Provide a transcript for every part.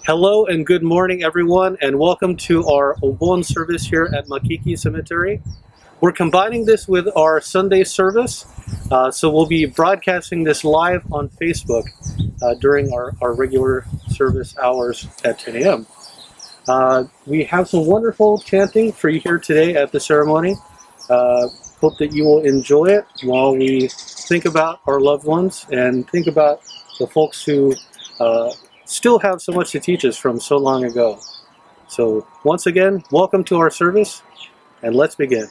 Hello and good morning, everyone, and welcome to our Obon service here at Makiki Cemetary. We're combining this with our Sunday service, so we'll be broadcasting this live on Facebook during our regular service hours at 10 a.m. We have some wonderful chanting for you here today at the ceremony. Hope that you will enjoy it while we think about our loved ones and think about the folks who still have so much to teach us from so long ago. So once again, welcome to our service, and let's begin.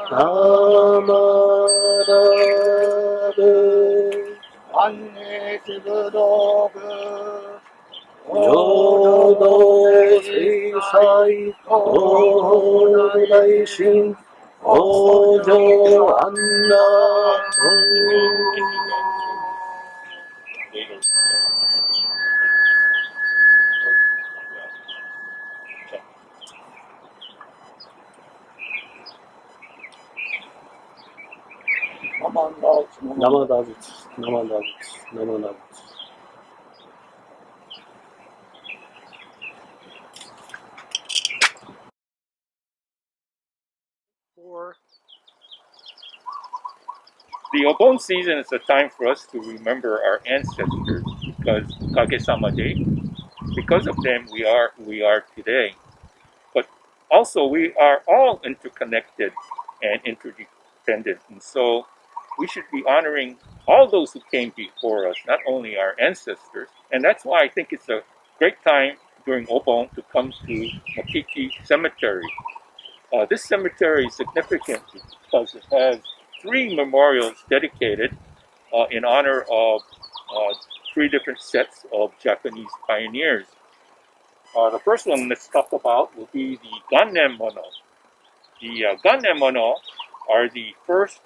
나마다베 안내시부도부 요도세이사이 오다이신 오조안나 나마다비치. The Obon season is a time for us to remember our ancestors because Kage-sama Day, because of them we are who we are today. But also we are all interconnected and interdependent, and so we should be honoring all those who came before us, not only our ancestors. And that's why I think it's a great time during Obon to come to Makiki Cemetary. This cemetery is significant because it has 3 memorials dedicated in honor of 3 different sets of Japanese pioneers. The first one let's talk about will be the Gannen Mono. The Gannen Mono are the first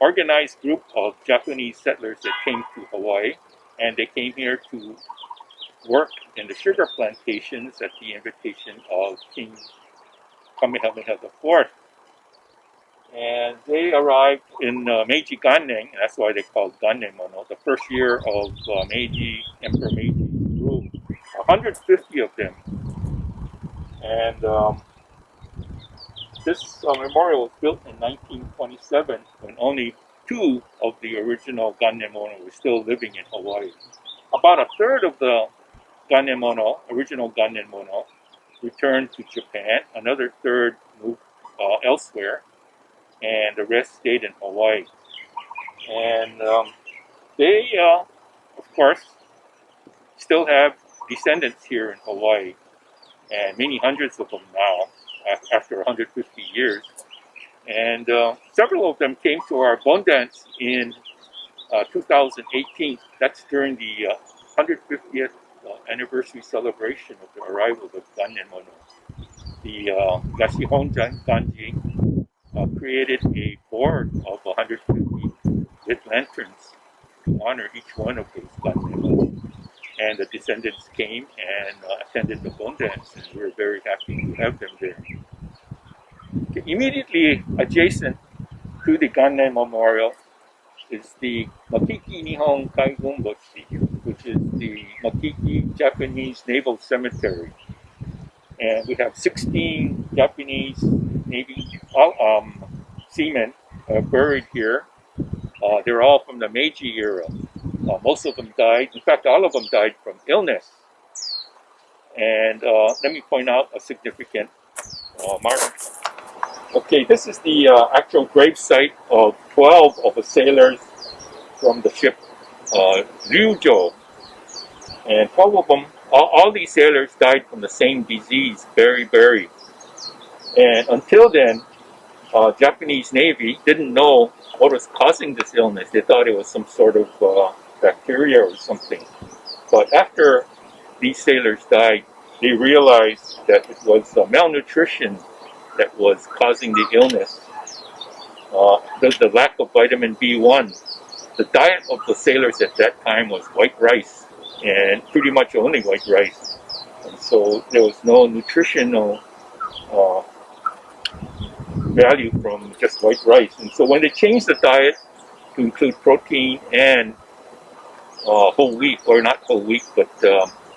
organized group of Japanese settlers that came to Hawaii, and they came here to work in the sugar plantations at the invitation of King Kamehameha IV. And they arrived in Meijikai, that's why they called Gannen Mono, the first year of Emperor Meiji's rule. 150 of them. And this memorial was built in 1927 when only 2 of the original Gannen Mono were still living in Hawaii. About a third of the Gannen Mono, original Gannen Mono, returned to Japan. Another third moved elsewhere, and the rest stayed in Hawaii. And they, of course, still have descendants here in Hawaii, and many hundreds of them now, after 150 years. And several of them came to our Bon Dance in 2018. That's during the 150th anniversary celebration of the arrival of Gannen Mono. The Higashi Hongwanji created a board of 150 lit lanterns to honor each one of those Gannen Mono. And the descendants came and attended the Bon Dance, and we were very happy to have them there. Immediately adjacent to the Gannen Memorial is the Makiki Nihon Kaigunboshi, which is the Makiki Japanese Naval Cemetery. And we have 16 Japanese Navy seamen buried here. They're all from the Meiji era. Most of them died, in fact, all of them died from illness. And let me point out a significant mark. Okay, this is the actual grave site of 12 of the sailors from the ship Ryujo. And 12 of them, all these sailors died from the same disease, beriberi. And until then, Japanese Navy didn't know what was causing this illness. They thought it was some sort of bacteria or something. But after these sailors died, they realized that it was malnutrition that was causing the illness. The lack of vitamin B1. The diet of the sailors at that time was white rice, and pretty much only white rice. And so there was no nutritional value from just white rice. And so when they changed the diet to include protein and whole wheat, or not whole wheat, but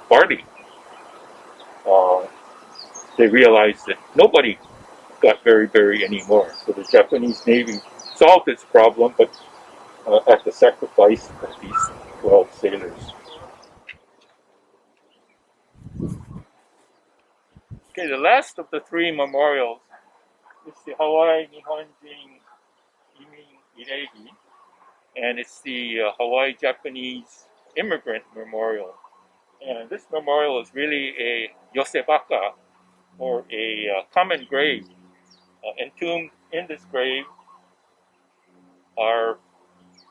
barley, they realized that nobody got beriberi anymore. So the Japanese Navy solved its problem, but at the sacrifice of these 12 sailors. Okay, the last of the 3 memorials is the Hawaii Nihonjin Iregi, and it's the Hawaii Japanese Immigrant Memorial. And this memorial is really a yosebaka, or a common grave, Entombed in this grave are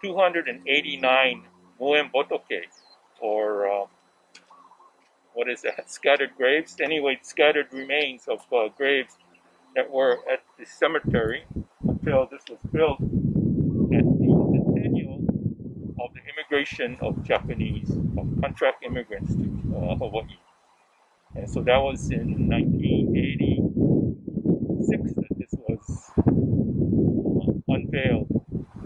289 Muen Botoke, or what is that? Scattered graves. Anyway, scattered remains of graves that were at the cemetery until this was built at the centennial of the immigration of Japanese contract immigrants to Hawaii. And so that was in 1986 that this was unveiled.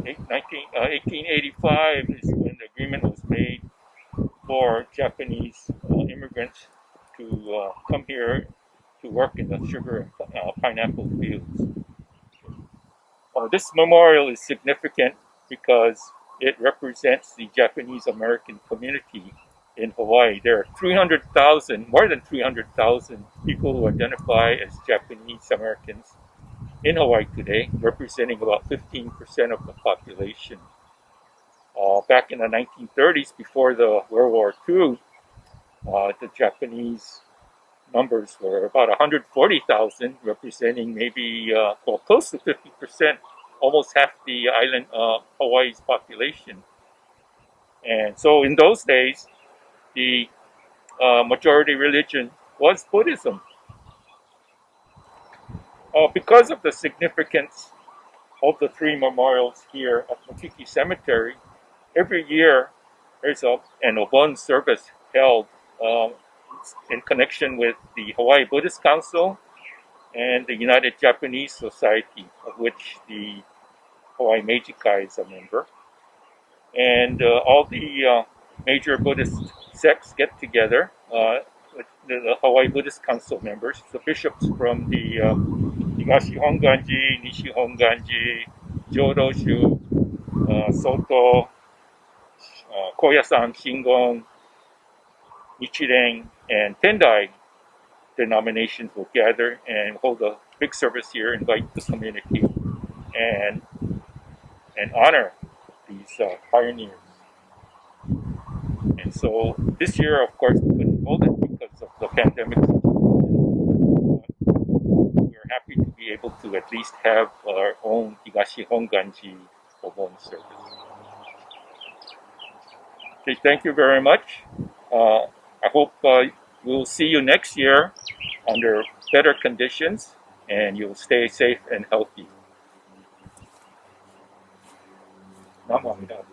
1885 is when the agreement was made for Japanese immigrants to come here to work in the sugar and pineapple fields. This memorial is significant because it represents the Japanese American community in Hawaii. There are 300,000, more than 300,000 people who identify as Japanese Americans in Hawaii today, representing about 15% of the population. Back in the 1930s, before the World War II, the Japanese numbers were about 140,000, representing maybe close to 50%, almost half the island Hawaii's population. And so in those days, the majority religion was Buddhism. Because of the significance of the three memorials here at Makiki Cemetery, every year there's an Obon service held in connection with the Hawaii Buddhist Council and the United Japanese Society, of which the Hawaii Meijikai is a member. And all the major Buddhist sects get together with the Hawaii Buddhist Council members, the bishops from the Higashi Hongwanji, Nishi Hongwanji, Jodoshu, Soto, Koyasan, Shingon, Nichiren, and Tendai denominations will gather and hold a big service here, invite the community, and honor these pioneers. And so this year, of course, we couldn't hold it because of the pandemic situation. We're happy to be able to at least have our own Higashi Hongwanji Obon service. Okay, thank you very much. I hope we'll see you next year under better conditions, and you'll stay safe and healthy. Namo Amida.